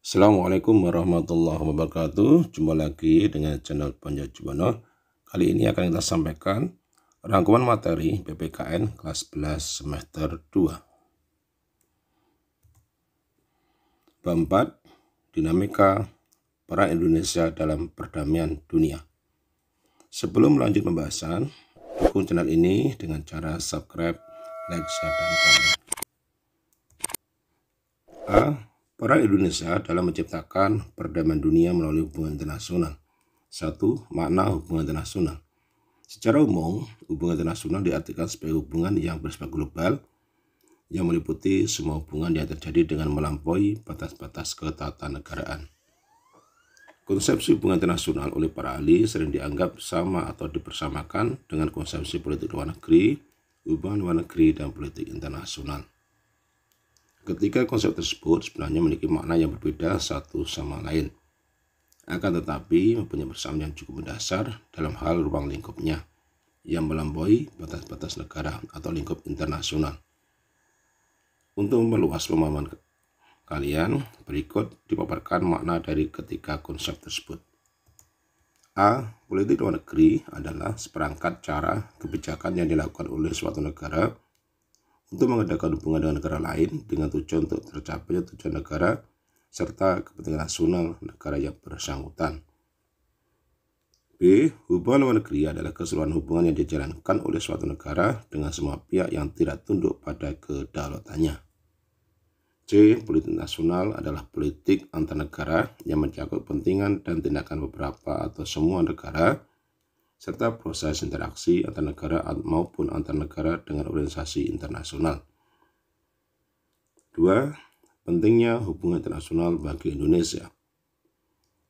Assalamualaikum warahmatullahi wabarakatuh. Jumpa lagi dengan channel Panjat Juwono. Kali ini akan kita sampaikan rangkuman materi PPKN kelas 11 semester 2. Bab 4, dinamika peran Indonesia dalam perdamaian dunia. Sebelum lanjut pembahasan, dukung channel ini dengan cara subscribe, like, share, dan komen. A. Peran Indonesia dalam menciptakan perdamaian dunia melalui hubungan internasional. 1. Makna hubungan internasional. Secara umum, hubungan internasional diartikan sebagai hubungan yang bersifat global, yang meliputi semua hubungan yang terjadi dengan melampaui batas-batas ketatanegaraan. Konsepsi hubungan internasional oleh para ahli sering dianggap sama atau dipersamakan dengan konsepsi politik luar negeri, hubungan luar negeri, dan politik internasional. Ketiga konsep tersebut sebenarnya memiliki makna yang berbeda satu sama lain, akan tetapi mempunyai persamaan yang cukup mendasar dalam hal ruang lingkupnya, yang melampaui batas-batas negara atau lingkup internasional. Untuk meluas pemahaman kalian, berikut dipaparkan makna dari ketiga konsep tersebut. A. Politik luar negeri adalah seperangkat cara kebijakan yang dilakukan oleh suatu negara untuk mengadakan hubungan dengan negara lain dengan tujuan untuk tercapainya tujuan negara serta kepentingan nasional negara yang bersangkutan. B. Hubungan luar negeri adalah keseluruhan hubungan yang dijalankan oleh suatu negara dengan semua pihak yang tidak tunduk pada kedaulatannya. C. Politik nasional adalah politik antar negara yang mencakup kepentingan dan tindakan beberapa atau semua negara serta proses interaksi antar negara maupun antar negara dengan organisasi internasional. 2. Pentingnya hubungan internasional bagi Indonesia.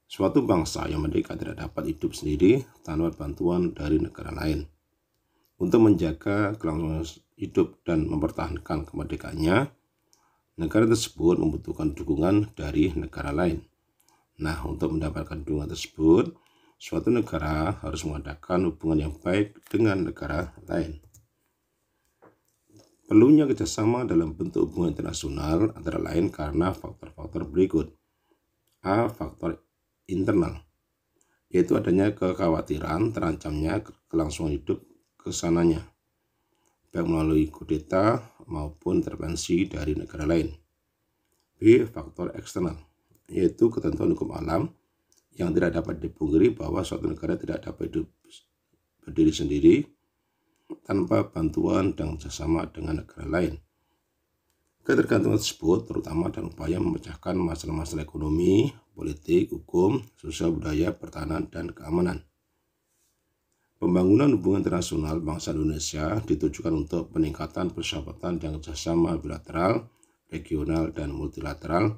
Suatu bangsa yang merdeka tidak dapat hidup sendiri tanpa bantuan dari negara lain. Untuk menjaga kelangsungan hidup dan mempertahankan kemerdekaannya, negara tersebut membutuhkan dukungan dari negara lain. Nah, untuk mendapatkan dukungan tersebut, suatu negara harus mengadakan hubungan yang baik dengan negara lain. Perlunya kerjasama dalam bentuk hubungan internasional antara lain karena faktor-faktor berikut. A. Faktor internal, yaitu adanya kekhawatiran terancamnya kelangsungan hidup kesananya, baik melalui kudeta maupun intervensi dari negara lain. B. Faktor eksternal, yaitu ketentuan hukum alam yang tidak dapat dipungkiri bahwa suatu negara tidak dapat hidup berdiri sendiri tanpa bantuan dan kerjasama dengan negara lain. Ketergantungan tersebut terutama dalam upaya memecahkan masalah-masalah ekonomi, politik, hukum, sosial, budaya, pertahanan, dan keamanan. Pembangunan hubungan internasional bangsa Indonesia ditujukan untuk peningkatan persahabatan dan kerjasama bilateral, regional, dan multilateral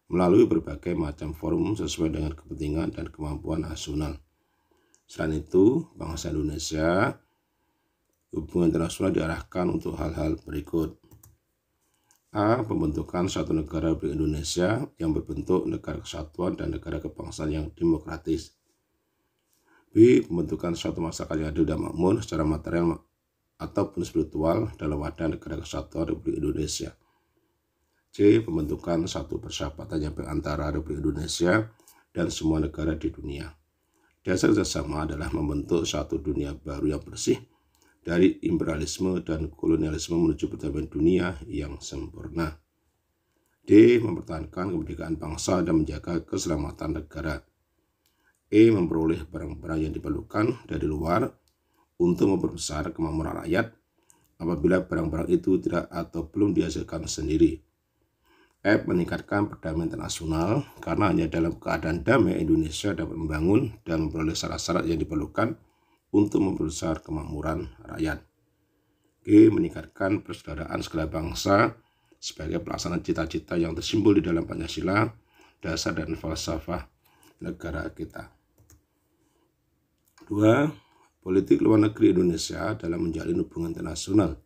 melalui berbagai macam forum sesuai dengan kepentingan dan kemampuan nasional. Selain itu, bangsa Indonesia hubungan internasional diarahkan untuk hal-hal berikut. A. Pembentukan suatu negara Republik Indonesia yang berbentuk negara kesatuan dan negara kebangsaan yang demokratis. B. Pembentukan suatu masyarakat yang adil dan makmur secara material ataupun spiritual dalam wadah negara kesatuan Republik Indonesia. C. Pembentukan satu persahabatan yang baik antara Republik Indonesia dan semua negara di dunia. Dasar kerjasama adalah membentuk satu dunia baru yang bersih dari imperialisme dan kolonialisme menuju perdamaian dunia yang sempurna. D. Mempertahankan kemerdekaan bangsa dan menjaga keselamatan negara. E. Memperoleh barang-barang yang diperlukan dari luar untuk memperbesar kemakmuran rakyat apabila barang-barang itu tidak atau belum dihasilkan sendiri. F. Meningkatkan perdamaian internasional karena hanya dalam keadaan damai Indonesia dapat membangun dan memperoleh syarat-syarat yang diperlukan untuk memperbesar kemakmuran rakyat. G. Meningkatkan persaudaraan segala bangsa sebagai pelaksanaan cita-cita yang tersimbol di dalam Pancasila, dasar dan falsafah negara kita. 2. Politik luar negeri Indonesia dalam menjalin hubungan internasional.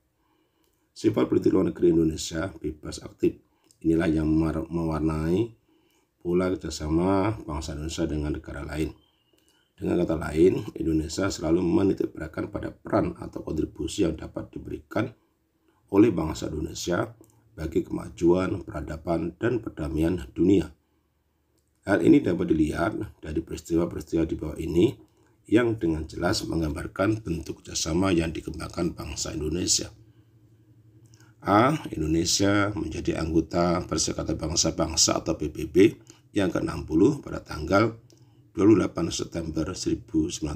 Sifat politik luar negeri Indonesia bebas aktif. Inilah yang mewarnai pola kerjasama bangsa Indonesia dengan negara lain. Dengan kata lain, Indonesia selalu menitikberatkan pada peran atau kontribusi yang dapat diberikan oleh bangsa Indonesia bagi kemajuan, peradaban, dan perdamaian dunia. Hal ini dapat dilihat dari peristiwa-peristiwa di bawah ini yang dengan jelas menggambarkan bentuk kerjasama yang dikembangkan bangsa Indonesia. A. Indonesia menjadi anggota Perserikatan Bangsa-Bangsa atau PBB yang ke-60 pada tanggal 28 September 1950.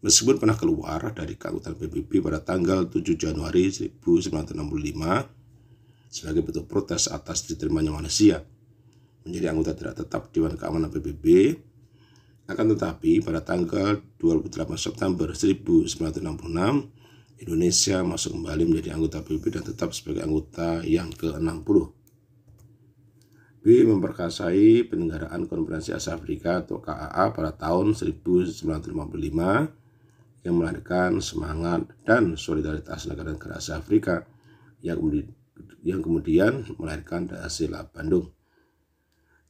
Meskipun pernah keluar dari keanggotaan PBB pada tanggal 7 Januari 1965 sebagai bentuk protes atas diterimanya Malaysia menjadi anggota tidak tetap Dewan Keamanan PBB, akan tetapi pada tanggal 28 September 1966 Indonesia masuk kembali menjadi anggota PBB dan tetap sebagai anggota yang ke-60. B. Memperkasai penyelenggaraan Konferensi Asia Afrika atau KAA pada tahun 1955 yang melahirkan semangat dan solidaritas negara-negara Asia Afrika yang kemudian melahirkan Dasila Bandung.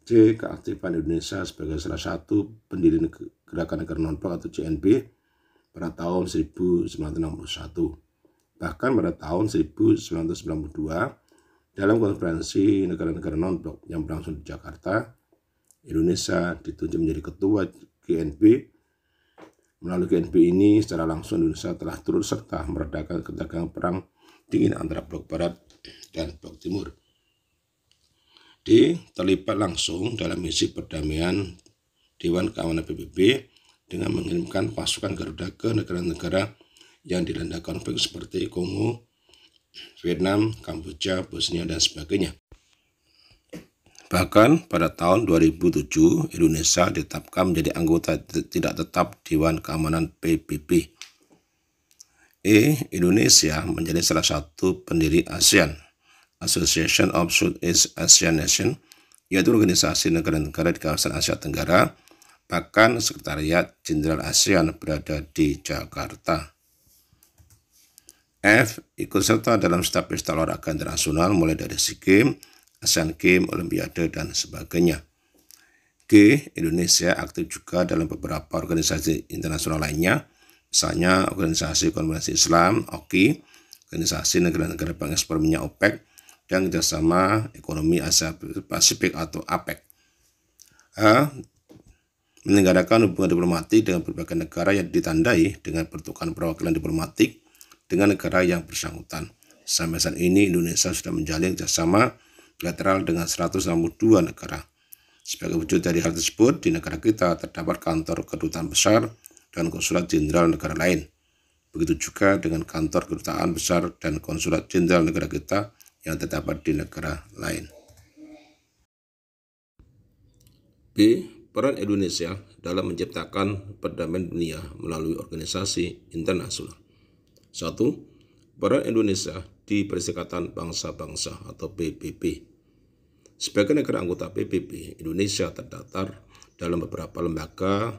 C. Keaktifan Indonesia sebagai salah satu pendiri Gerakan Negara Non-Blok atau GNB pada tahun 1961. Bahkan pada tahun 1992 dalam konferensi negara-negara non-blok yang berlangsung di Jakarta, Indonesia ditunjuk menjadi ketua GNB. Melalui GNB ini secara langsung Indonesia telah turut serta meredakan ketegangan perang dingin antara blok barat dan blok timur. D. Terlibat langsung dalam misi perdamaian Dewan Keamanan PBB dengan mengirimkan pasukan Garuda ke negara-negara yang dilanda konflik seperti Kongo, Vietnam, Kamboja, Bosnia, dan sebagainya. Bahkan pada tahun 2007, Indonesia ditetapkan menjadi anggota tidak tetap Dewan Keamanan PBB. E. Indonesia menjadi salah satu pendiri ASEAN, Association of Southeast Asian Nations, yaitu organisasi negara-negara di kawasan Asia Tenggara. Bahkan Sekretariat Jenderal ASEAN berada di Jakarta. F. Ikut serta dalam setiap pesta olahraga internasional mulai dari SEA Games, Asian Games, Olimpiade, dan sebagainya. G. Indonesia aktif juga dalam beberapa organisasi internasional lainnya, misalnya Organisasi Konferensi Islam, OKI, Organisasi Negara-Negara Pengekspor Minyak OPEC, dan Kerjasama Ekonomi Asia Pasifik atau APEC. A. Menyelenggarakan hubungan diplomatik dengan berbagai negara yang ditandai dengan pertukaran perwakilan diplomatik dengan negara yang bersangkutan. Sampai saat ini Indonesia sudah menjalin kerjasama bilateral dengan 162 negara. Sebagai wujud dari hal tersebut, di negara kita terdapat kantor kedutaan besar dan konsulat jenderal negara lain. Begitu juga dengan kantor kedutaan besar dan konsulat jenderal negara kita yang terdapat di negara lain. B. Peran Indonesia dalam menciptakan perdamaian dunia melalui organisasi internasional. 1. Peran Indonesia di Perserikatan Bangsa-Bangsa atau PBB. Sebagai negara anggota PBB, Indonesia terdaftar dalam beberapa lembaga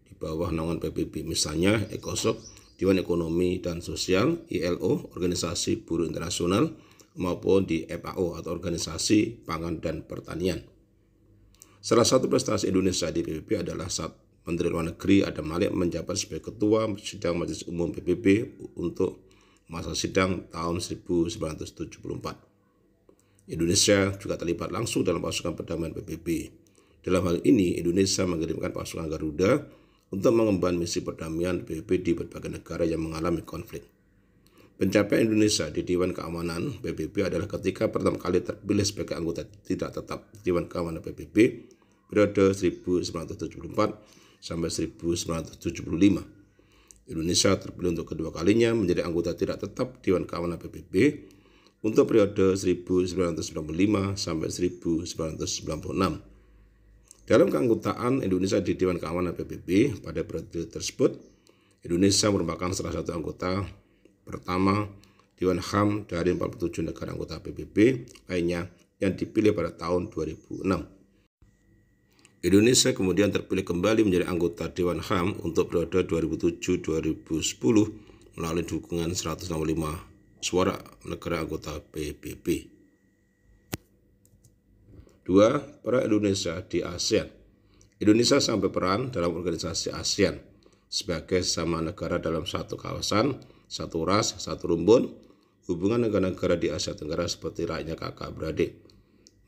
di bawah naungan PBB, misalnya ECOSOC, Dewan Ekonomi dan Sosial, ILO, Organisasi Buruh Internasional, maupun di FAO atau Organisasi Pangan dan Pertanian. Salah satu prestasi Indonesia di PBB adalah saat Menteri Luar Negeri Adam Malik menjabat sebagai Ketua Sidang Majelis Umum PBB untuk masa sidang tahun 1974. Indonesia juga terlibat langsung dalam pasukan perdamaian PBB. Dalam hal ini, Indonesia mengirimkan pasukan Garuda untuk mengemban misi perdamaian PBB di berbagai negara yang mengalami konflik. Pencapaian Indonesia di Dewan Keamanan PBB adalah ketika pertama kali terpilih sebagai anggota tidak tetap Dewan Keamanan PBB periode 1974 sampai 1975. Indonesia terpilih untuk kedua kalinya menjadi anggota tidak tetap Dewan Keamanan PBB untuk periode 1995 sampai 1996. Dalam keanggotaan Indonesia di Dewan Keamanan PBB pada periode tersebut, Indonesia merupakan salah satu anggota pertama Dewan HAM dari 47 negara anggota PBB lainnya yang dipilih pada tahun 2006. Indonesia kemudian terpilih kembali menjadi anggota Dewan HAM untuk periode 2007-2010 melalui dukungan 165 suara negara anggota PBB. 2. Peran Indonesia di ASEAN. Indonesia sangat berperan dalam organisasi ASEAN sebagai sesama negara dalam satu kawasan, satu ras, satu rumpun. Hubungan negara-negara di Asia Tenggara seperti layaknya kakak beradik.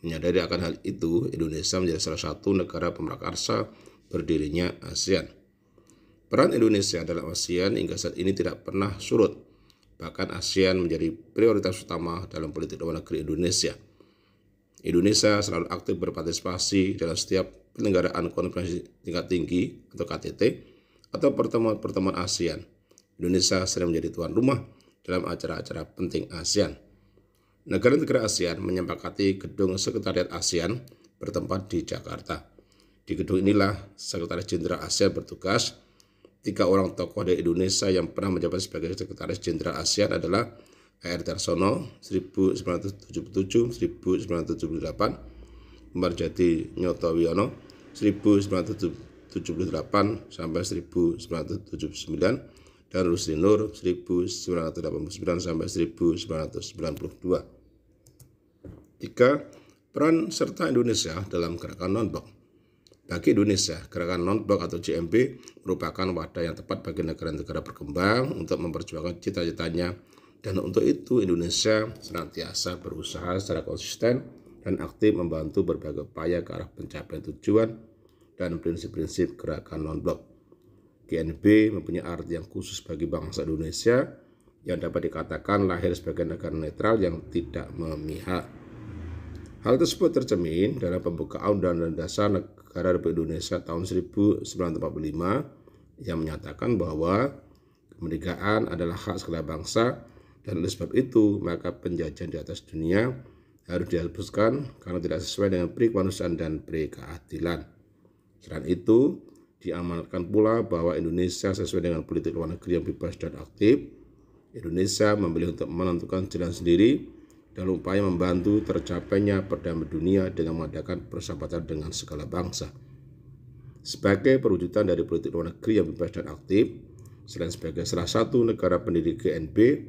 Menyadari akan hal itu, Indonesia menjadi salah satu negara pemrakarsa berdirinya ASEAN. Peran Indonesia dalam ASEAN hingga saat ini tidak pernah surut. Bahkan ASEAN menjadi prioritas utama dalam politik luar negeri Indonesia. Indonesia selalu aktif berpartisipasi dalam setiap penyelenggaraan konferensi tingkat tinggi atau KTT atau pertemuan-pertemuan ASEAN. Indonesia sering menjadi tuan rumah dalam acara-acara penting ASEAN. Negara-negara ASEAN menyepakati gedung Sekretariat ASEAN bertempat di Jakarta. Di gedung inilah Sekretaris Jenderal ASEAN bertugas. 3 orang tokoh dari Indonesia yang pernah menjabat sebagai Sekretaris Jenderal ASEAN adalah A.R. Darsono 1977-1978, Marjati Nyoto Wiono 1978 sampai 1979, dan Rusdi Nur 1989 sampai 1992. 3. Peran serta Indonesia dalam gerakan non-blok. Bagi Indonesia, gerakan non-blok atau GMB merupakan wadah yang tepat bagi negara-negara berkembang untuk memperjuangkan cita-citanya, dan untuk itu Indonesia senantiasa berusaha secara konsisten dan aktif membantu berbagai upaya ke arah pencapaian tujuan dan prinsip-prinsip gerakan non-blok. GNB mempunyai arti yang khusus bagi bangsa Indonesia yang dapat dikatakan lahir sebagai negara netral yang tidak memihak. Hal tersebut tercermin dalam pembukaan Undang-Undang Dasar Negara Republik Indonesia tahun 1945 yang menyatakan bahwa kemerdekaan adalah hak segala bangsa, dan oleh sebab itu maka penjajahan di atas dunia harus dihapuskan karena tidak sesuai dengan pri kemanusiaan dan pri keadilan. Selain itu, diamanatkan pula bahwa Indonesia sesuai dengan politik luar negeri yang bebas dan aktif. Indonesia memilih untuk menentukan jalan sendiri dalam upaya membantu tercapainya perdamaian dunia dengan mengadakan persahabatan dengan segala bangsa. Sebagai perwujudan dari politik luar negeri yang bebas dan aktif, selain sebagai salah satu negara pendiri GNB,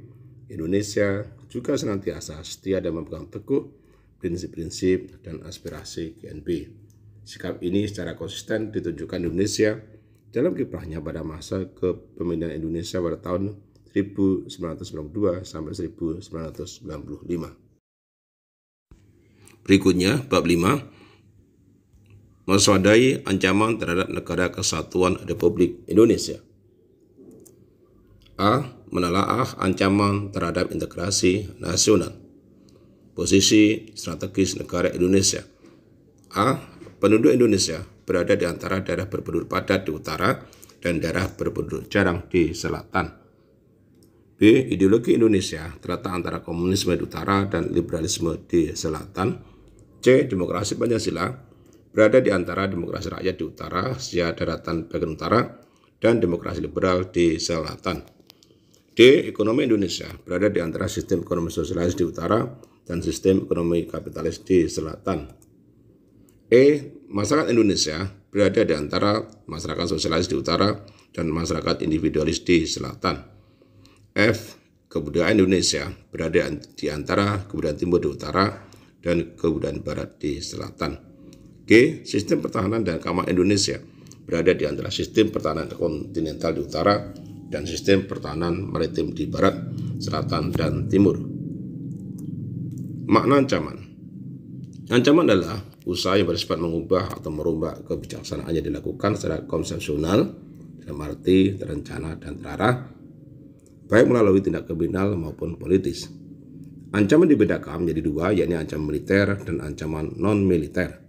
Indonesia juga senantiasa setia dan memegang teguh prinsip-prinsip dan aspirasi GNB. Sikap ini secara konsisten ditunjukkan Indonesia dalam kiprahnya pada masa kepemimpinan Indonesia pada tahun 1992 sampai 1995. Berikutnya, bab 5, mewaspadai ancaman terhadap Negara Kesatuan Republik Indonesia. A. Menelaah ancaman terhadap integrasi nasional. Posisi strategis negara Indonesia. A. Penduduk Indonesia berada di antara daerah berpenduduk padat di utara dan daerah berpenduduk jarang di selatan. B. Ideologi Indonesia terletak antara komunisme di utara dan liberalisme di selatan. C. Demokrasi Pancasila berada di antara demokrasi rakyat di utara, Asia daratan bagian utara, dan demokrasi liberal di selatan. D. Ekonomi Indonesia berada di antara sistem ekonomi sosialis di utara dan sistem ekonomi kapitalis di selatan. E. Masyarakat Indonesia berada di antara masyarakat sosialis di utara dan masyarakat individualis di selatan. F. Kebudayaan Indonesia berada di antara kebudayaan timur di utara dan kebudayaan barat di selatan. G. Sistem pertahanan dan keamanan Indonesia berada di antara sistem pertahanan kontinental di utara dan sistem pertahanan maritim di barat, selatan, dan timur. Makna ancaman. Ancaman adalah usaha yang bersifat mengubah atau merubah kebijaksanaan yang dilakukan secara konsepsional dalam arti terencana dan terarah, baik melalui tindak kriminal maupun politis. Ancaman dibedakan menjadi dua, yakni ancaman militer dan ancaman non-militer.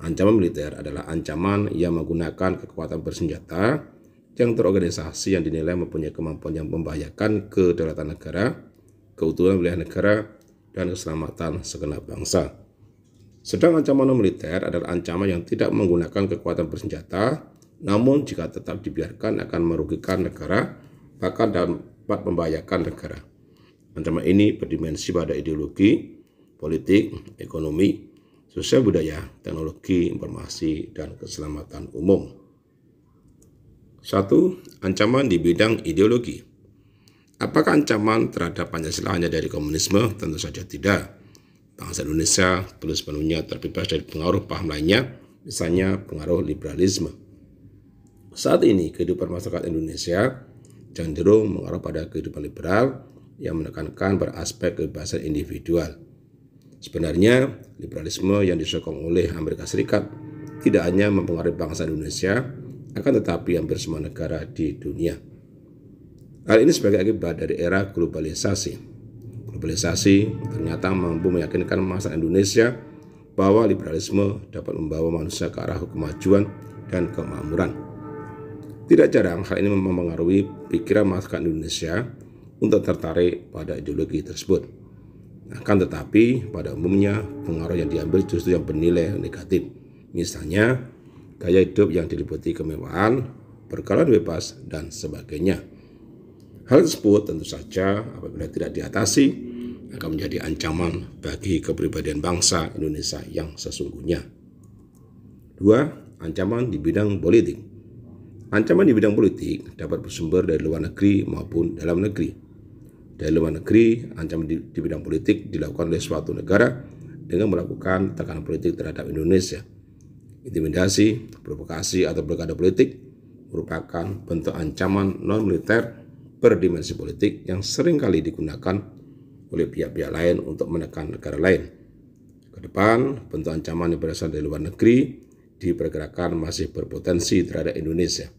Ancaman militer adalah ancaman yang menggunakan kekuatan bersenjata yang terorganisasi yang dinilai mempunyai kemampuan yang membahayakan kedaulatan negara, keutuhan wilayah negara, dan keselamatan segenap bangsa. Sedang ancaman non-militer adalah ancaman yang tidak menggunakan kekuatan bersenjata, namun jika tetap dibiarkan akan merugikan negara, bahkan dapat membahayakan negara. Ancaman ini berdimensi pada ideologi, politik, ekonomi, sosial budaya, teknologi, informasi, dan keselamatan umum. 1. Ancaman di bidang ideologi. Apakah ancaman terhadap Pancasila hanya dari komunisme? Tentu saja tidak. Bangsa Indonesia belum sepenuhnya terbebas dari pengaruh paham lainnya, misalnya pengaruh liberalisme. Saat ini, kehidupan masyarakat Indonesia cenderung mengarah pada kehidupan liberal yang menekankan beraspek kebebasan individual. Sebenarnya, liberalisme yang disokong oleh Amerika Serikat tidak hanya mempengaruhi bangsa Indonesia, akan tetapi hampir semua negara di dunia. Hal ini sebagai akibat dari era globalisasi. Globalisasi ternyata mampu meyakinkan masyarakat Indonesia bahwa liberalisme dapat membawa manusia ke arah kemajuan dan kemakmuran. Tidak jarang hal ini mempengaruhi pikiran masyarakat Indonesia untuk tertarik pada ideologi tersebut. Akan tetapi pada umumnya pengaruh yang diambil justru yang bernilai negatif. Misalnya gaya hidup yang diliputi kemewahan, pergaulan bebas, dan sebagainya. Hal tersebut tentu saja apabila tidak diatasi akan menjadi ancaman bagi kepribadian bangsa Indonesia yang sesungguhnya. 2. Ancaman di bidang politik. Ancaman di bidang politik dapat bersumber dari luar negeri maupun dalam negeri. Dari luar negeri, ancaman di bidang politik dilakukan oleh suatu negara dengan melakukan tekanan politik terhadap Indonesia. Intimidasi, provokasi, atau blokade politik merupakan bentuk ancaman non-militer berdimensi politik yang seringkali digunakan oleh pihak-pihak lain untuk menekan negara lain. Kedepan, bentuk ancaman yang berasal dari luar negeri diperkirakan masih berpotensi terhadap Indonesia.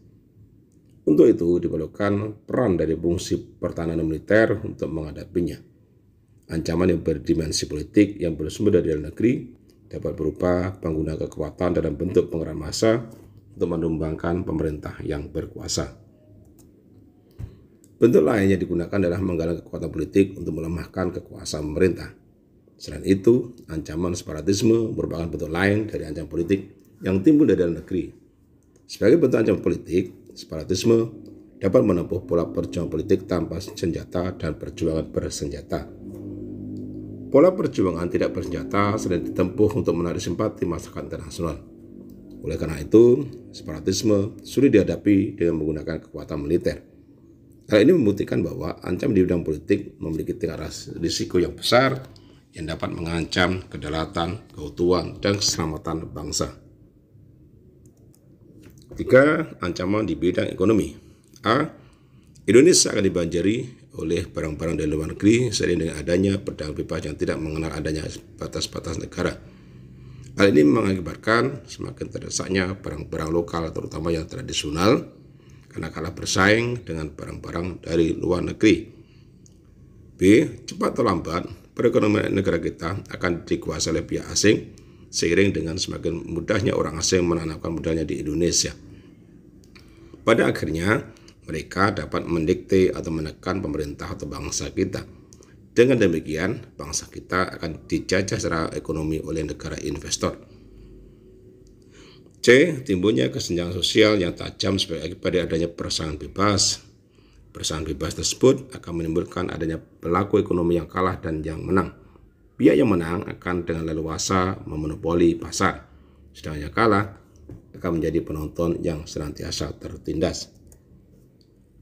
Untuk itu diperlukan peran dari fungsi pertahanan militer untuk menghadapinya. Ancaman yang berdimensi politik yang bersumber dari luar negeri dapat berupa penggunaan kekuatan dalam bentuk pengerahan massa untuk menumbangkan pemerintah yang berkuasa. Bentuk lain yang digunakan adalah menggalang kekuatan politik untuk melemahkan kekuasaan pemerintah. Selain itu, ancaman separatisme merupakan bentuk lain dari ancaman politik yang timbul dari dalam negeri. Sebagai bentuk ancaman politik, separatisme dapat menempuh pola perjuangan politik tanpa senjata dan perjuangan bersenjata. Pola perjuangan tidak bersenjata sering ditempuh untuk menarik simpati masyarakat internasional. Oleh karena itu, separatisme sulit dihadapi dengan menggunakan kekuatan militer. Hal ini membuktikan bahwa ancaman di bidang politik memiliki tingkat risiko yang besar yang dapat mengancam kedaulatan, keutuhan, dan keselamatan bangsa. 3. Ancaman di bidang ekonomi. A. Indonesia akan dibanjiri oleh barang-barang dari luar negeri seiring dengan adanya perdagangan bebas yang tidak mengenal adanya batas-batas negara. Hal ini mengakibatkan semakin terdesaknya barang-barang lokal terutama yang tradisional karena kalah bersaing dengan barang-barang dari luar negeri. B. Cepat atau lambat, perekonomian negara kita akan dikuasai oleh pihak asing seiring dengan semakin mudahnya orang asing menanamkan modalnya di Indonesia. Pada akhirnya, mereka dapat mendikte atau menekan pemerintah atau bangsa kita. Dengan demikian, bangsa kita akan dijajah secara ekonomi oleh negara investor. C. Timbulnya kesenjangan sosial yang tajam sebagai akibat dari adanya persaingan bebas. Persaingan bebas tersebut akan menimbulkan adanya pelaku ekonomi yang kalah dan yang menang. Pihak yang menang akan dengan leluasa memonopoli pasar, sedangkan yang kalah akan menjadi penonton yang senantiasa tertindas.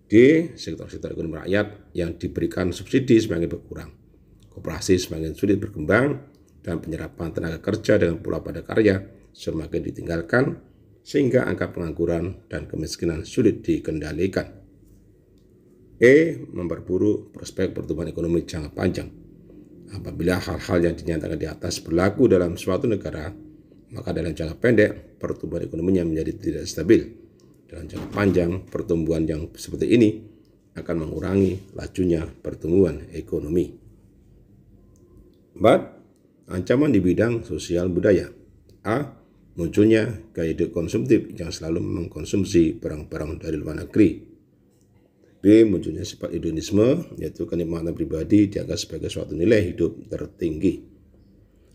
D. Sektor-sektor ekonomi rakyat yang diberikan subsidi semakin berkurang, koperasi semakin sulit berkembang, dan penyerapan tenaga kerja dengan pola padat karya semakin ditinggalkan, sehingga angka pengangguran dan kemiskinan sulit dikendalikan. E. Memperburuk prospek pertumbuhan ekonomi jangka panjang. Apabila hal-hal yang dinyatakan di atas berlaku dalam suatu negara, maka dalam jangka pendek pertumbuhan ekonominya menjadi tidak stabil. Dalam jangka panjang, pertumbuhan yang seperti ini akan mengurangi lajunya pertumbuhan ekonomi. 4. Ancaman di bidang sosial budaya. A. Munculnya gaya hidup konsumtif yang selalu mengkonsumsi barang-barang dari luar negeri. B. Munculnya sifat hedonisme, yaitu kenikmatan pribadi dianggap sebagai suatu nilai hidup tertinggi.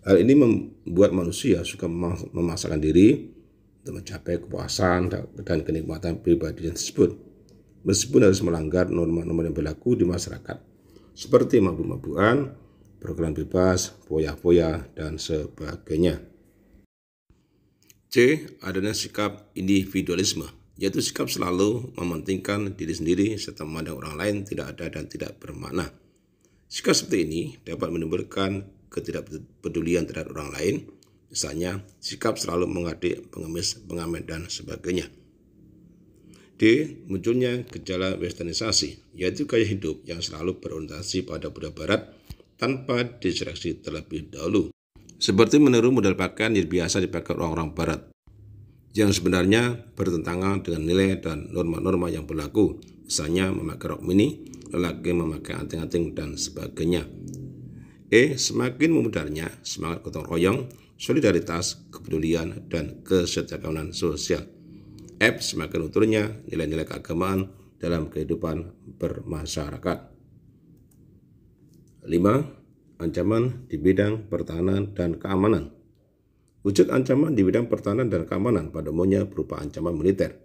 Hal ini membuat manusia suka memaksakan diri untuk mencapai kepuasan dan kenikmatan pribadi tersebut, meskipun harus melanggar norma-norma yang berlaku di masyarakat, seperti mabuk-mabukan, pergaulan bebas, foya-foya, dan sebagainya. C. Adanya sikap individualisme, yaitu sikap selalu mementingkan diri sendiri serta memandang orang lain tidak ada dan tidak bermakna. Sikap seperti ini dapat menimbulkan ketidakpedulian terhadap orang lain, misalnya sikap selalu mengadik, pengemis, pengamen, dan sebagainya. D. Munculnya gejala westernisasi, yaitu gaya hidup yang selalu berorientasi pada budaya barat tanpa diseleksi terlebih dahulu. seperti meniru model pakaian yang biasa dipakai orang-orang barat, yang sebenarnya bertentangan dengan nilai dan norma-norma yang berlaku, misalnya memakai rok mini, lelaki memakai anting-anting, dan sebagainya. Semakin memudarnya semangat gotong royong, solidaritas, kepedulian, dan kesetiakawanan sosial. Semakin lunturnya nilai-nilai keagamaan dalam kehidupan bermasyarakat. 5. Ancaman di bidang pertahanan dan keamanan. Wujud ancaman di bidang pertahanan dan keamanan pada umumnya berupa ancaman militer.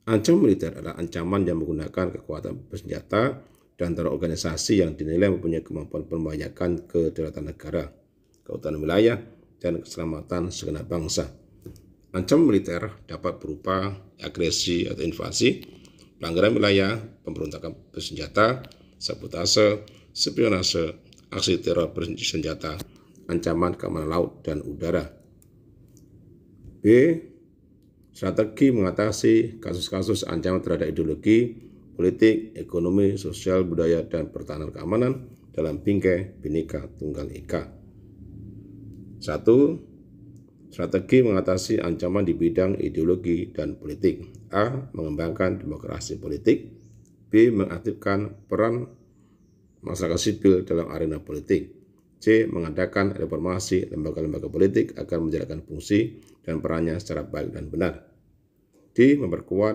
Ancaman militer adalah ancaman yang menggunakan kekuatan bersenjata dan terorganisasi yang dinilai mempunyai kemampuan membahayakan kedaulatan negara, keutuhan wilayah, dan keselamatan segenap bangsa. Ancaman militer dapat berupa agresi atau invasi, pelanggaran wilayah, pemberontakan bersenjata, sabotase, spionase, aksi teror bersenjata, ancaman keamanan laut dan udara. B. Strategi mengatasi kasus-kasus ancaman terhadap ideologi, politik, ekonomi, sosial, budaya, dan pertahanan keamanan dalam bingkai Bhinneka Tunggal Ika. 1. Strategi mengatasi ancaman di bidang ideologi dan politik. A. Mengembangkan demokrasi politik. B. Mengaktifkan peran masyarakat sipil dalam arena politik. C. Mengadakan reformasi lembaga-lembaga politik agar menjalankan fungsi dan perannya secara baik dan benar. D. Memperkuat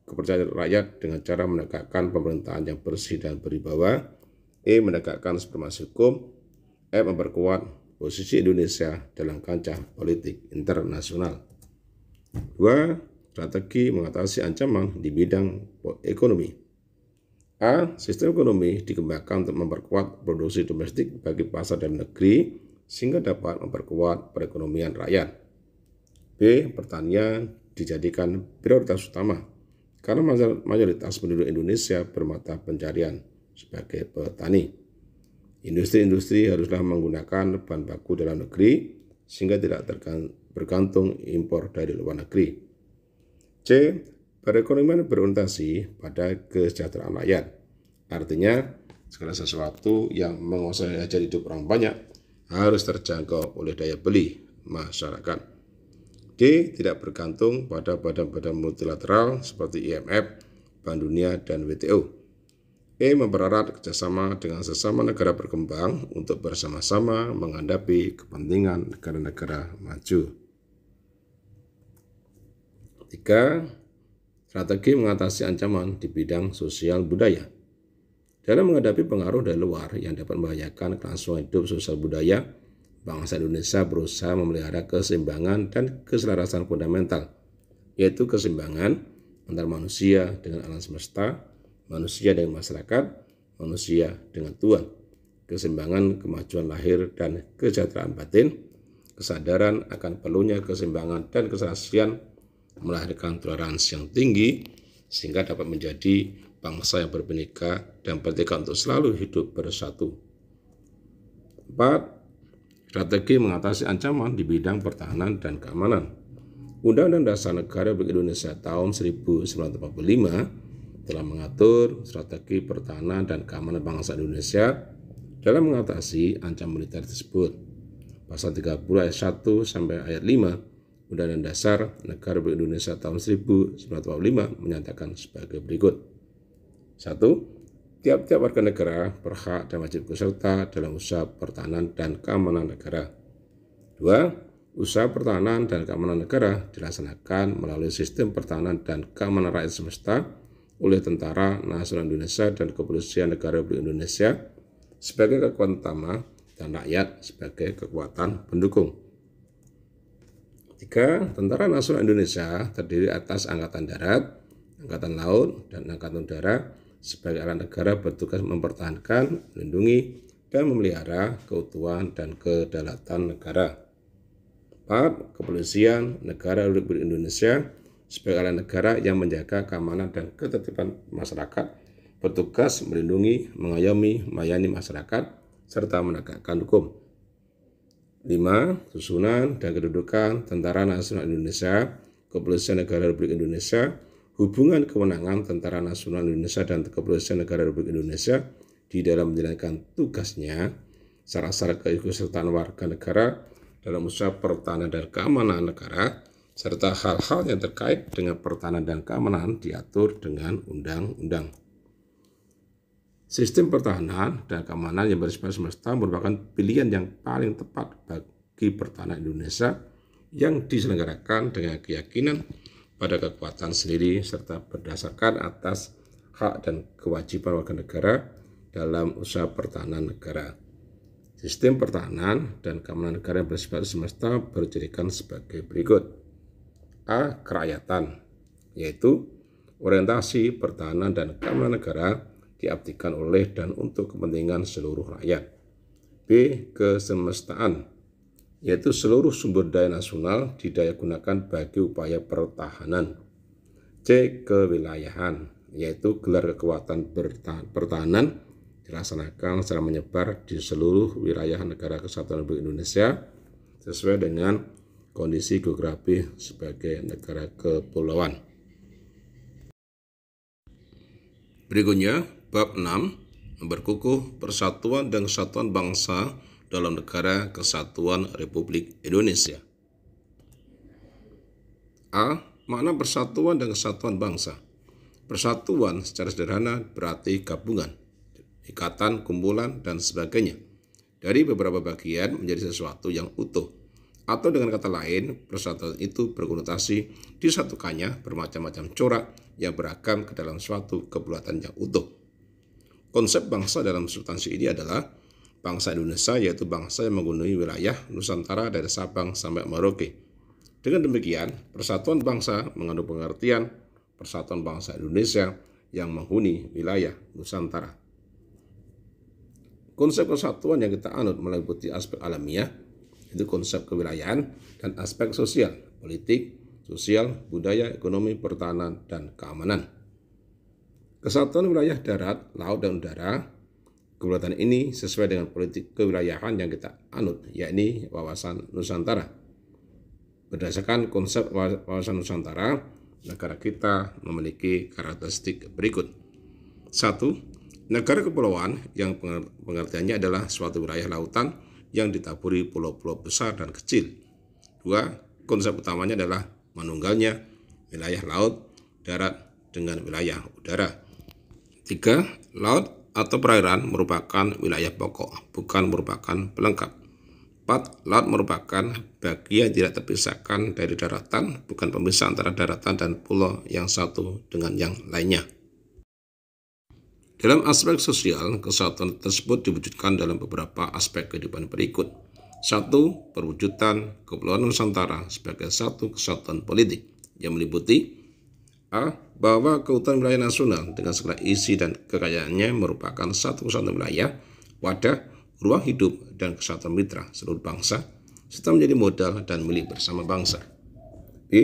kepercayaan rakyat dengan cara menegakkan pemerintahan yang bersih dan berwibawa. Menegakkan supremasi hukum. Memperkuat posisi Indonesia dalam kancah politik internasional. 2. Strategi mengatasi ancaman di bidang ekonomi. A. Sistem ekonomi dikembangkan untuk memperkuat produksi domestik bagi pasar dalam negeri sehingga dapat memperkuat perekonomian rakyat. B. Pertanian dijadikan prioritas utama karena mayoritas penduduk Indonesia bermata pencarian sebagai petani. Industri-industri haruslah menggunakan bahan baku dalam negeri sehingga tidak bergantung impor dari luar negeri. C. Perekonomian berorientasi pada kesejahteraan rakyat. Artinya, segala sesuatu yang menguasai hajat hidup orang banyak harus terjangkau oleh daya beli masyarakat. D. Tidak bergantung pada badan-badan multilateral seperti IMF, Bank Dunia, dan WTO. Mempererat kerjasama dengan sesama negara berkembang untuk bersama-sama menghadapi kepentingan negara-negara maju. 3. Strategi mengatasi ancaman di bidang sosial budaya. Dalam menghadapi pengaruh dari luar yang dapat membahayakan kelangsungan hidup sosial budaya, bangsa Indonesia berusaha memelihara keseimbangan dan keselarasan fundamental, yaitu keseimbangan antara manusia dengan alam semesta, manusia dengan masyarakat, manusia dengan Tuhan, keseimbangan kemajuan lahir dan kesejahteraan batin, kesadaran akan perlunya keseimbangan dan keserasian melahirkan toleransi yang tinggi sehingga dapat menjadi bangsa yang berbineka dan bertekad untuk selalu hidup bersatu. 4. Strategi mengatasi ancaman di bidang pertahanan dan keamanan. Undang-Undang Dasar Negara Republik Indonesia tahun 1945 telah mengatur strategi pertahanan dan keamanan bangsa Indonesia dalam mengatasi ancaman militer tersebut. Pasal 30 ayat 1 sampai ayat 5 Undang-Undang Dasar Negara Republik Indonesia tahun 1945 menyatakan sebagai berikut. 1. Tiap-tiap warga negara berhak dan wajib ikut serta dalam usaha pertahanan dan keamanan negara. 2. Usaha pertahanan dan keamanan negara dilaksanakan melalui sistem pertahanan dan keamanan rakyat semesta oleh Tentara Nasional Indonesia dan Kepolisian Negara Republik Indonesia sebagai kekuatan utama dan rakyat sebagai kekuatan pendukung. 3. Tentara Nasional Indonesia terdiri atas Angkatan Darat, Angkatan Laut, dan Angkatan Udara sebagai alat negara bertugas mempertahankan, melindungi, dan memelihara keutuhan dan kedaulatan negara. 4. Kepolisian Negara Republik Indonesia sebagai alat negara yang menjaga keamanan dan ketertiban masyarakat, bertugas melindungi, mengayomi, melayani masyarakat, serta menegakkan hukum. 5. Susunan dan kedudukan Tentara Nasional Indonesia, Kepolisian Negara Republik Indonesia, hubungan kewenangan Tentara Nasional Indonesia dan Kepolisian Negara Republik Indonesia di dalam menjalankan tugasnya, syarat-syarat keikutsertaan warga negara, dalam usaha pertahanan dan keamanan negara, serta hal-hal yang terkait dengan pertahanan dan keamanan diatur dengan undang-undang. Sistem pertahanan dan keamanan yang bersifat semesta merupakan pilihan yang paling tepat bagi pertahanan Indonesia yang diselenggarakan dengan keyakinan pada kekuatan sendiri serta berdasarkan atas hak dan kewajiban warga negara dalam usaha pertahanan negara. Sistem pertahanan dan keamanan negara yang bersifat semesta berjadikan sebagai berikut. A. Kerakyatan, yaitu orientasi pertahanan dan keamanan negara diabdikan oleh dan untuk kepentingan seluruh rakyat. B. Kesemestaan, yaitu seluruh sumber daya nasional didayagunakan bagi upaya pertahanan. C. Kewilayahan, yaitu gelar kekuatan pertahanan dilaksanakan secara menyebar di seluruh wilayah negara kesatuan Republik Indonesia sesuai dengan kondisi geografi sebagai negara kepulauan. Berikutnya, bab 6, memperkukuh persatuan dan kesatuan bangsa dalam negara kesatuan Republik Indonesia. A. Makna persatuan dan kesatuan bangsa. Persatuan secara sederhana berarti gabungan, ikatan, kumpulan, dan sebagainya dari beberapa bagian menjadi sesuatu yang utuh. Atau dengan kata lain, persatuan itu berkonotasi disatukannya bermacam-macam corak yang beragam ke dalam suatu kebulatan yang utuh. Konsep bangsa dalam substansi ini adalah bangsa Indonesia, yaitu bangsa yang menghuni wilayah Nusantara dari Sabang sampai Merauke. Dengan demikian, persatuan bangsa mengandung pengertian persatuan bangsa Indonesia yang menghuni wilayah Nusantara. Konsep kesatuan yang kita anut meliputi aspek alamiah, itu konsep kewilayahan, dan aspek sosial, politik, sosial, budaya, ekonomi, pertahanan, dan keamanan. Kesatuan wilayah darat, laut, dan udara, kebulatan ini sesuai dengan politik kewilayahan yang kita anut, yakni wawasan Nusantara. Berdasarkan konsep wawasan Nusantara, negara kita memiliki karakteristik berikut. 1. Negara kepulauan yang pengertiannya adalah suatu wilayah lautan yang ditaburi pulau-pulau besar dan kecil. 2. Konsep utamanya adalah manunggalnya wilayah laut, darat dengan wilayah udara. 3. Laut atau perairan merupakan wilayah pokok, bukan merupakan pelengkap. 4. Laut merupakan bagian tidak terpisahkan dari daratan, bukan pemisah antara daratan dan pulau yang satu dengan yang lainnya. Dalam aspek sosial, kesatuan tersebut diwujudkan dalam beberapa aspek kehidupan berikut. 1. Perwujudan Kepulauan Nusantara sebagai satu kesatuan politik yang meliputi A. Bahwa keutuhan wilayah nasional dengan segala isi dan kekayaannya merupakan satu kesatuan wilayah, wadah, ruang hidup, dan kesatuan mitra seluruh bangsa, serta menjadi modal dan milik bersama bangsa. B.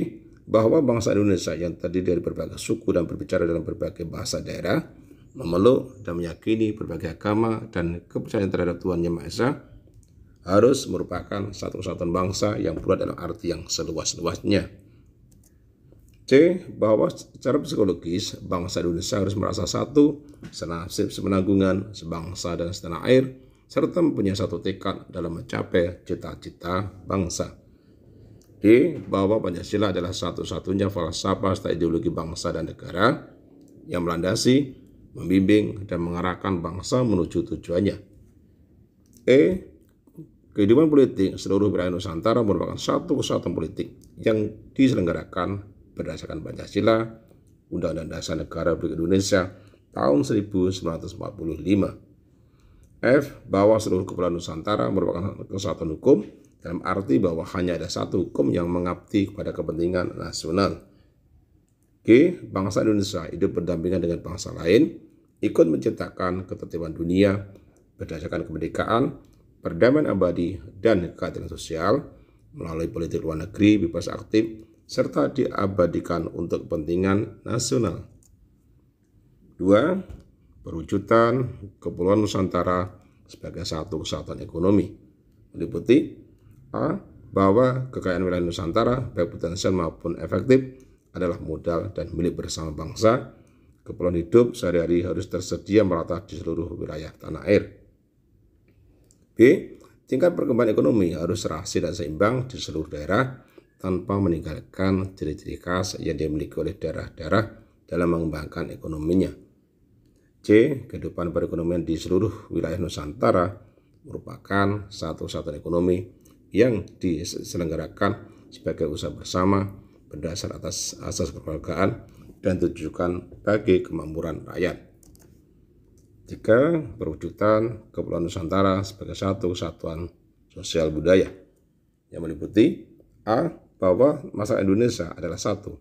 Bahwa bangsa Indonesia yang terdiri dari berbagai suku dan berbicara dalam berbagai bahasa daerah, memeluk dan meyakini berbagai agama dan kepercayaan terhadap Tuhan Yang Maha Esa, harus merupakan satu kesatuan bangsa yang pula dalam arti yang seluas-luasnya. C. Bahwa secara psikologis bangsa Indonesia harus merasa satu, senasib, sepenanggungan, sebangsa dan setanah air, serta mempunyai satu tekad dalam mencapai cita-cita bangsa. D. Bahwa Pancasila adalah satu-satunya falsafah serta ideologi bangsa dan negara yang melandasi, membimbing, dan mengarahkan bangsa menuju tujuannya. E. Kehidupan politik seluruh wilayah Nusantara merupakan satu kesatuan politik yang diselenggarakan berdasarkan Pancasila, Undang-Undang Dasar Negara Republik Indonesia tahun 1945. F. Bahwa seluruh kepulauan Nusantara merupakan kesatuan hukum dalam arti bahwa hanya ada satu hukum yang mengabdi kepada kepentingan nasional. G. Bangsa Indonesia hidup berdampingan dengan bangsa lain, ikut menciptakan ketertiban dunia berdasarkan kemerdekaan, perdamaian abadi, dan keadilan sosial melalui politik luar negeri bebas aktif, serta diabadikan untuk kepentingan nasional. 2. Perwujudan Kepulauan Nusantara sebagai satu kesatuan ekonomi meliputi A. Bahwa kekayaan wilayah Nusantara baik potensial maupun efektif adalah modal dan milik bersama bangsa. Keperluan hidup sehari-hari harus tersedia merata di seluruh wilayah tanah air. B. Tingkat perkembangan ekonomi harus serasi dan seimbang di seluruh daerah tanpa meninggalkan ciri-ciri khas yang dimiliki oleh daerah-daerah dalam mengembangkan ekonominya. C. Kehidupan perekonomian di seluruh wilayah Nusantara merupakan satu-satunya ekonomi yang diselenggarakan sebagai usaha bersama berdasar atas asas kekeluargaan dan tujuan bagi kemakmuran rakyat. 3. Perwujudan Kepulauan Nusantara sebagai satu kesatuan sosial budaya yang meliputi A. Bahwa masyarakat Indonesia adalah satu.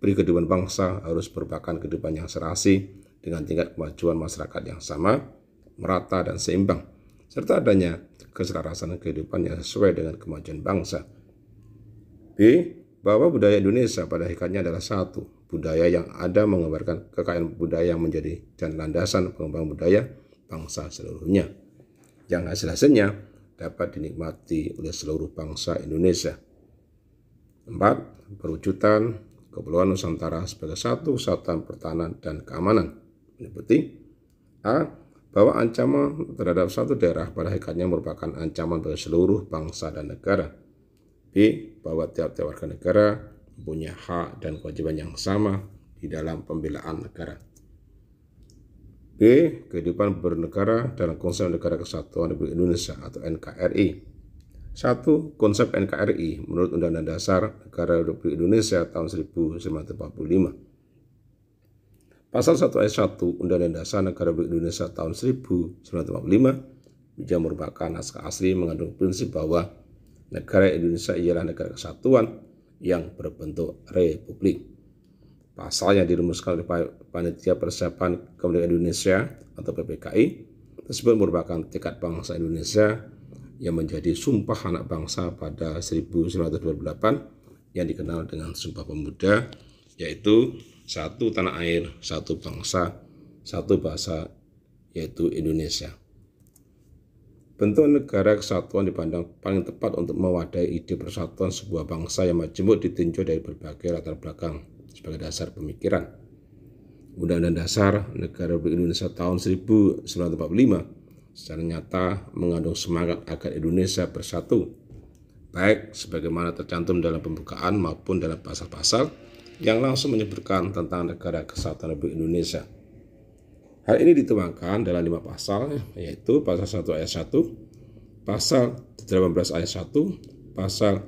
Kehidupan bangsa harus merupakan kehidupan yang serasi dengan tingkat kemajuan masyarakat yang sama, merata dan seimbang, serta adanya keselarasan kehidupan yang sesuai dengan kemajuan bangsa. B. Bahwa budaya Indonesia pada hakikatnya adalah satu, budaya yang ada menggambarkan kekayaan budaya yang menjadi dan landasan pengembangan budaya bangsa seluruhnya, yang hasil-hasilnya dapat dinikmati oleh seluruh bangsa Indonesia. 4. Perwujudan Kepulauan Nusantara sebagai satu kesatuan pertahanan dan keamanan meliputi A. Bahwa ancaman terhadap suatu daerah pada hakikatnya merupakan ancaman bagi seluruh bangsa dan negara. B. Bahwa tiap-tiap warga negara mempunyai hak dan kewajiban yang sama di dalam pembelaan negara. B. Kehidupan bernegara dalam konsep Negara Kesatuan Republik Indonesia atau NKRI. 1. Konsep NKRI menurut Undang-Undang Dasar Negara Republik Indonesia tahun 1945. Pasal 1 ayat 1 Undang-Undang Dasar Negara Republik Indonesia tahun 1945 juga merupakan naskah asli mengandung prinsip bahwa negara Indonesia ialah negara kesatuan yang berbentuk republik. Pasal yang dirumuskan oleh Panitia Persiapan Kemerdekaan Indonesia atau PPKI tersebut merupakan tekad bangsa Indonesia yang menjadi Sumpah Anak Bangsa pada 1928 yang dikenal dengan Sumpah Pemuda, yaitu satu tanah air, satu bangsa, satu bahasa, yaitu Indonesia. Bentuk negara kesatuan dipandang paling tepat untuk mewadahi ide persatuan sebuah bangsa yang majemuk ditinjau dari berbagai latar belakang sebagai dasar pemikiran. Undang-Undang Dasar Negara Republik Indonesia tahun 1945 secara nyata mengandung semangat agar Indonesia bersatu, baik sebagaimana tercantum dalam pembukaan maupun dalam pasal-pasal yang langsung menyebutkan tentang Negara Kesatuan Republik Indonesia. Hal ini dituangkan dalam 5 pasal, yaitu pasal 1 ayat 1, pasal 18 ayat 1, pasal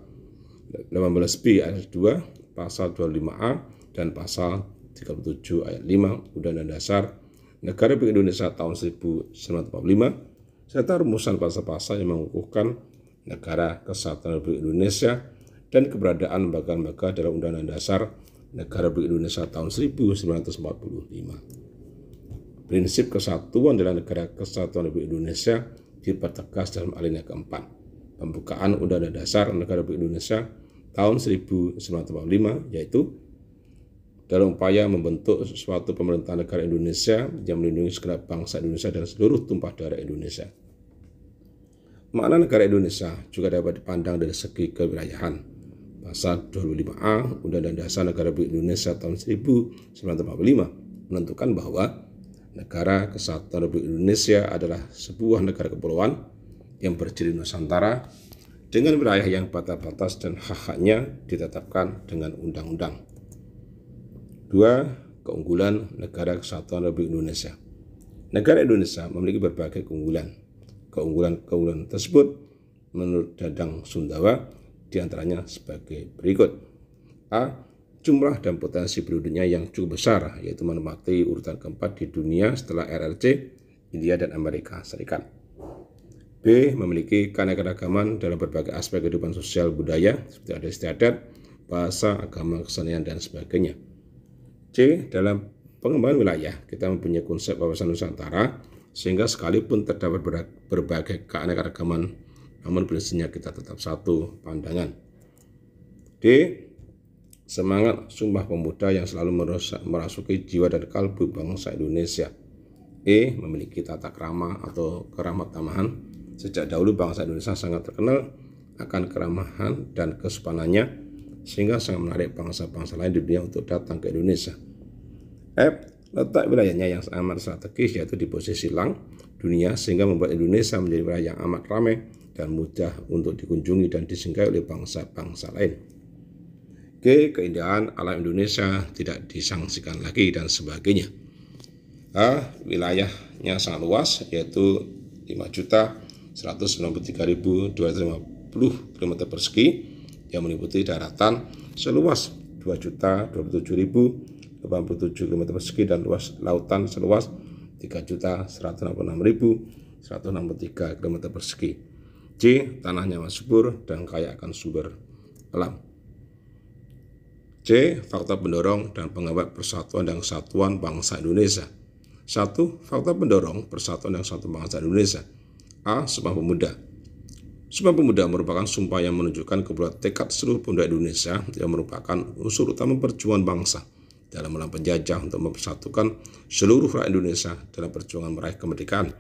18b ayat 2, pasal 25A, dan pasal 37 ayat 5 Undang-Undang Dasar Negara Republik Indonesia tahun 1945, serta rumusan pasal-pasal yang mengukuhkan Negara Kesatuan Republik Indonesia dan keberadaan lembaga-lembaga dalam Undang-Undang Dasar Negara Republik Indonesia tahun 1945. Prinsip kesatuan dalam Negara Kesatuan Republik Indonesia dipertegas dalam alinea keempat pembukaan Undang-Undang Dasar Negara Republik Indonesia tahun 1945, yaitu dalam upaya membentuk suatu pemerintahan negara Indonesia yang melindungi segenap bangsa Indonesia dan seluruh tumpah darah Indonesia. Makna negara Indonesia juga dapat dipandang dari segi kewilayahan. Pasal 25A Undang-Undang Dasar Negara Republik Indonesia tahun 1945 menentukan bahwa Negara Kesatuan Republik Indonesia adalah sebuah negara kepulauan yang berdiri Nusantara dengan wilayah yang batas-batas dan hak-haknya ditetapkan dengan undang-undang. 2. Keunggulan Negara Kesatuan Republik Indonesia. Negara Indonesia memiliki berbagai keunggulan. Keunggulan tersebut menurut Dadang Sundawa diantaranya sebagai berikut. A. Jumlah dan potensi penduduknya yang cukup besar, yaitu menempati urutan keempat di dunia setelah RRC, India dan Amerika Serikat. B. Memiliki keanekaragaman dalam berbagai aspek kehidupan sosial budaya seperti adat istiadat, bahasa, agama, kesenian, dan sebagainya. C. Dalam pengembangan wilayah, kita mempunyai konsep wawasan Nusantara, sehingga sekalipun terdapat berbagai keanekaragaman, namun prinsipnya kita tetap satu pandangan. D. Semangat Sumpah Pemuda yang selalu merasuki jiwa dan kalbu bangsa Indonesia. E. Memiliki tata krama atau keramah tamahan. Sejak dahulu bangsa Indonesia sangat terkenal akan keramahan dan kesopanannya, sehingga sangat menarik bangsa-bangsa lain di dunia untuk datang ke Indonesia. F. Letak wilayahnya yang amat strategis, yaitu di posisi lang dunia, sehingga membuat Indonesia menjadi wilayah yang amat ramai dan mudah untuk dikunjungi dan disinggahi oleh bangsa-bangsa lain. G. Keindahan alam Indonesia tidak disangsikan lagi dan sebagainya. A. Wilayahnya sangat luas, yaitu 5.193.250 km persegi yang meliputi daratan seluas 2.027.087 km persegi dan luas lautan seluas 3.166.163 km persegi. C. Tanahnya subur dan kaya akan sumber alam. C. Faktor pendorong dan penghambat persatuan dan kesatuan bangsa Indonesia. 1. Faktor pendorong persatuan dan kesatuan bangsa Indonesia. A. Sumpah Pemuda. Sumpah Pemuda merupakan sumpah yang menunjukkan kebutuhan tekad seluruh pemuda Indonesia yang merupakan unsur utama perjuangan bangsa dalam melawan penjajah untuk mempersatukan seluruh rakyat Indonesia dalam perjuangan meraih kemerdekaan.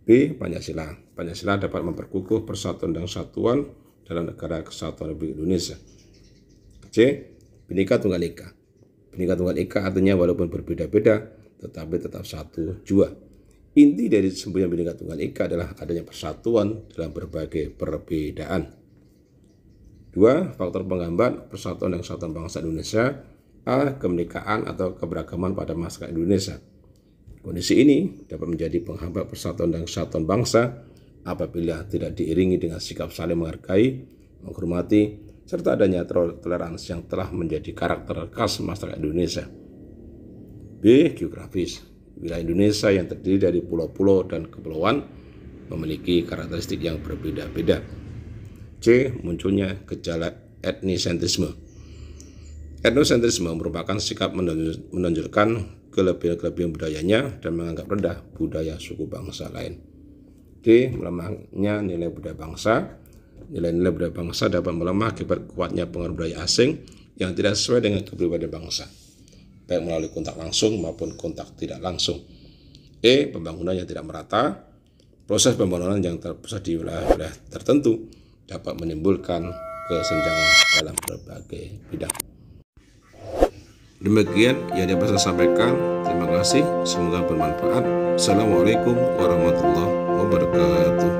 B. Pancasila. Pancasila dapat memperkukuh persatuan dan kesatuan dalam negara kesatuan Republik Indonesia. C. Bhinneka Tunggal Ika. Bhinneka Tunggal Ika artinya walaupun berbeda-beda tetapi tetap satu jua. Inti dari semboyan Bhinneka Tunggal Ika adalah adanya persatuan dalam berbagai perbedaan. 2. Faktor penghambat persatuan dan kesatuan bangsa Indonesia. A. Kemerdekaan atau keberagaman pada masyarakat Indonesia. Kondisi ini dapat menjadi penghambat persatuan dan kesatuan bangsa apabila tidak diiringi dengan sikap saling menghargai, menghormati, serta adanya toleransi yang telah menjadi karakter khas masyarakat Indonesia. B. Geografis. Wilayah Indonesia yang terdiri dari pulau-pulau dan kepulauan memiliki karakteristik yang berbeda-beda. C. Munculnya gejala etnisentrisme. Etnosentrisme merupakan sikap menonjolkan kelebihan budayanya dan menganggap rendah budaya suku bangsa lain. D. Melemahnya nilai budaya bangsa. Nilai-nilai budaya bangsa dapat melemah akibat kuatnya pengaruh budaya asing yang tidak sesuai dengan kepribadian bangsa, baik melalui kontak langsung maupun kontak tidak langsung. E. Pembangunan yang tidak merata. Proses pembangunan yang terpusat di wilayah tertentu dapat menimbulkan kesenjangan dalam berbagai bidang. Demikian yang dapat saya sampaikan. Terima kasih, semoga bermanfaat. Assalamualaikum warahmatullahi wabarakatuh.